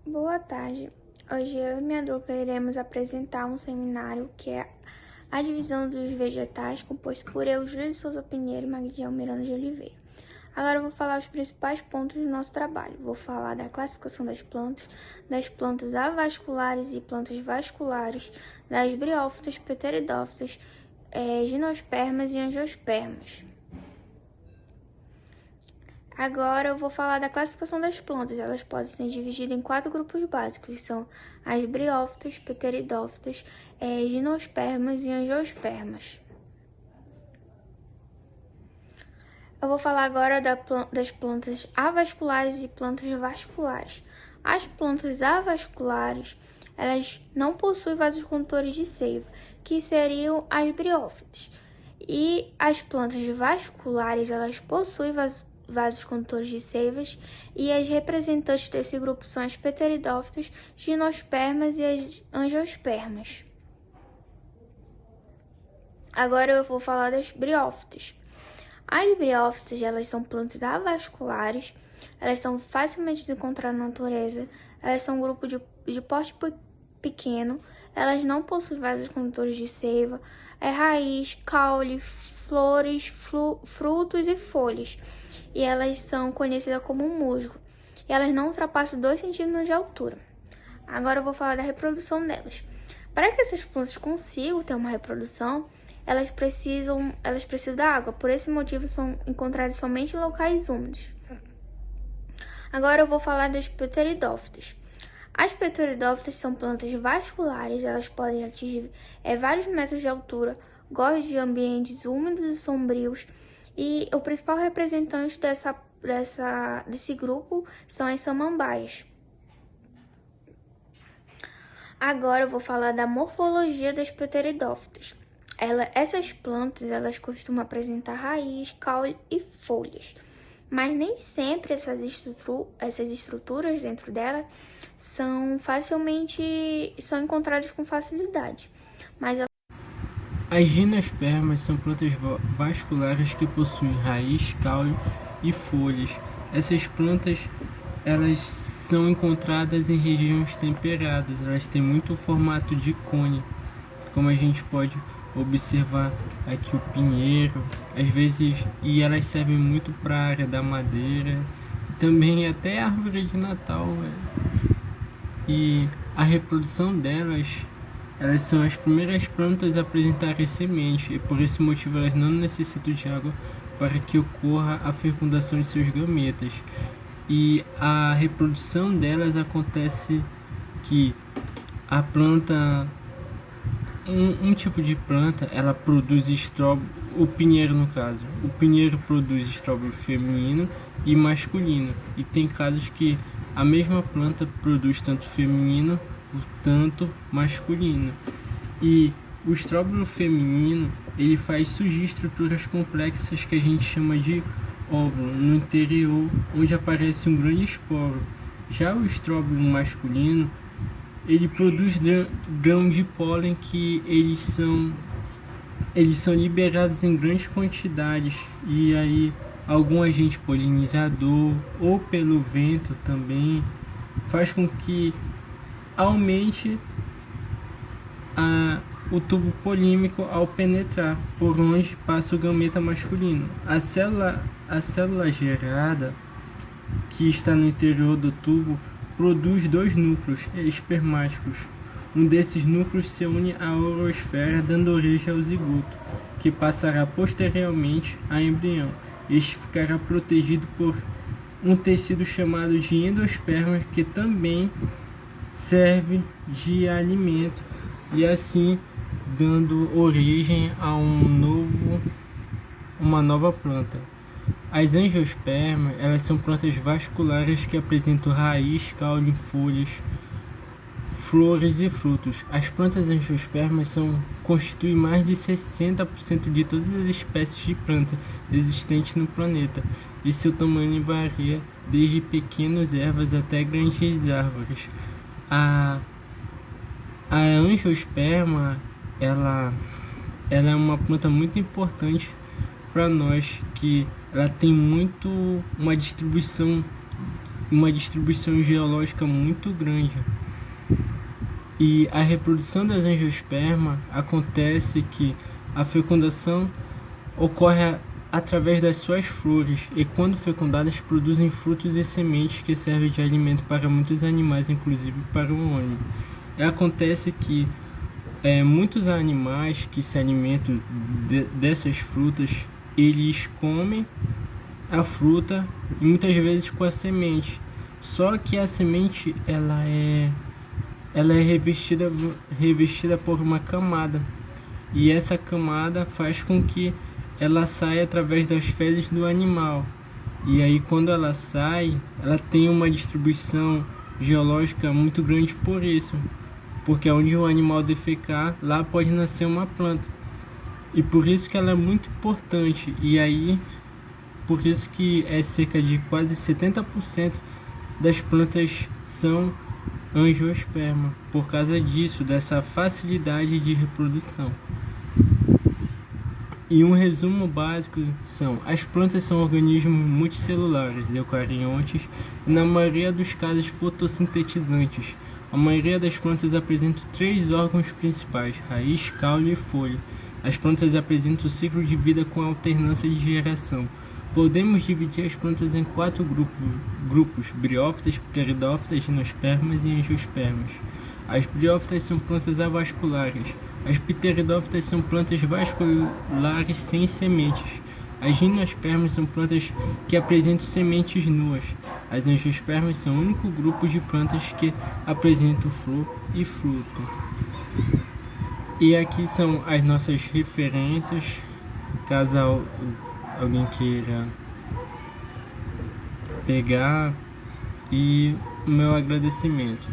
Boa tarde. Hoje eu e minha dupla iremos apresentar um seminário que é a divisão dos vegetais, composto por eu, Júlia de Souza Pinheiro e Magdiel Miranda de Oliveira. Agora eu vou falar os principais pontos do nosso trabalho. Vou falar da classificação das plantas avasculares e plantas vasculares, das briófitas, pteridófitas, gimnospermas e angiospermas. Agora eu vou falar da classificação das plantas. Elas podem ser divididas em 4 grupos básicos, que são as briófitas, pteridófitas, gimnospermas e angiospermas. Eu vou falar agora das plantas avasculares e plantas vasculares. As plantas avasculares, elas não possuem vasos condutores de seiva, que seriam as briófitas. E as plantas vasculares, elas possuem vasos condutores de seivas, e as representantes desse grupo são as pteridófitas, gimnospermas e as angiospermas. Agora eu vou falar das briófitas. As briófitas, elas são plantas avasculares, elas são facilmente encontradas na natureza, elas são um grupo de porte pequeno, elas não possuem vasos condutores de seiva, raiz, caule, flores, frutos e folhas. E elas são conhecidas como musgo. E elas não ultrapassam 2 centímetros de altura. Agora eu vou falar da reprodução delas. Para que essas plantas consigam ter uma reprodução, elas precisam da água. Por esse motivo, são encontradas somente em locais úmidos. Agora eu vou falar das pteridófitas. As pteridófitas são plantas vasculares. Elas podem atingir vários metros de altura, gostam de ambientes úmidos e sombrios. E o principal representante desse grupo são as samambaias. Agora eu vou falar da morfologia das pteridófitas. Essas plantas, elas costumam apresentar raiz, caule e folhas. Mas nem sempre essas estruturas dentro dela são encontradas com facilidade. As gimnospermas são plantas vasculares que possuem raiz, caule e folhas. Essas plantas, elas são encontradas em regiões temperadas. Elas têm muito formato de cone, como a gente pode observar aqui o pinheiro, às vezes, e elas servem muito para a área da madeira, também até árvore de Natal. E a reprodução delas, elas são as primeiras plantas a apresentarem semente, e por esse motivo elas não necessitam de água para que ocorra a fecundação de seus gametas. E a reprodução delas acontece que a planta, um tipo de planta, ela produz estróbilo, o pinheiro no caso. O pinheiro produz estróbilo feminino e masculino, e tem casos que a mesma planta produz tanto feminino tanto masculino. E o estróbilo feminino, ele faz surgir estruturas complexas que a gente chama de óvulo no interior, onde aparece um grande esporo. Já o estróbilo masculino, ele produz grãos de pólen que eles são liberados em grandes quantidades, e aí algum agente polinizador ou pelo vento também faz com que aumente o tubo polímico ao penetrar por onde passa o gameta masculino. A célula gerada, que está no interior do tubo, produz 2 núcleos espermáticos. Um desses núcleos se une à urosfera, dando origem ao zigoto, que passará posteriormente a embrião. Este ficará protegido por um tecido chamado de endosperma, que também serve de alimento, e assim dando origem a uma nova planta. As angiospermas, elas são plantas vasculares que apresentam raiz, caule, folhas, flores e frutos. As plantas angiospermas constituem mais de 60% de todas as espécies de planta existentes no planeta, e seu tamanho varia desde pequenas ervas até grandes árvores. A angiosperma, ela é uma planta muito importante para nós, que ela tem uma distribuição uma distribuição geológica muito grande. E a reprodução das angiospermas acontece que a fecundação ocorre através das suas flores e, quando fecundadas, produzem frutos e sementes que servem de alimento para muitos animais, inclusive para o homem. E acontece que muitos animais que se alimentam dessas frutas, eles comem a fruta e muitas vezes com a semente. Só que a semente ela é revestida por uma camada, e essa camada faz com que ela saia através das fezes do animal. E aí, quando ela sai, ela tem uma distribuição geológica muito grande por isso, porque onde o animal defecar, lá pode nascer uma planta. E por isso que ela é muito importante. E aí, por isso que cerca de quase 70% das plantas são angiosperma, por causa disso, dessa facilidade de reprodução. E um resumo básico são: as plantas são organismos multicelulares, eucariontes, e na maioria dos casos fotossintetizantes. A maioria das plantas apresenta 3 órgãos principais: raiz, caule e folha. As plantas apresentam o ciclo de vida com alternância de geração. Podemos dividir as plantas em 4 grupos: briófitas, pteridófitas, gimnospermas e angiospermas. As briófitas são plantas avasculares. As pteridófitas são plantas vasculares sem sementes. As gimnospermas são plantas que apresentam sementes nuas. As angiospermas são o único grupo de plantas que apresentam flor e fruto. E aqui são as nossas referências, caso alguém queira pegar, e o meu agradecimento.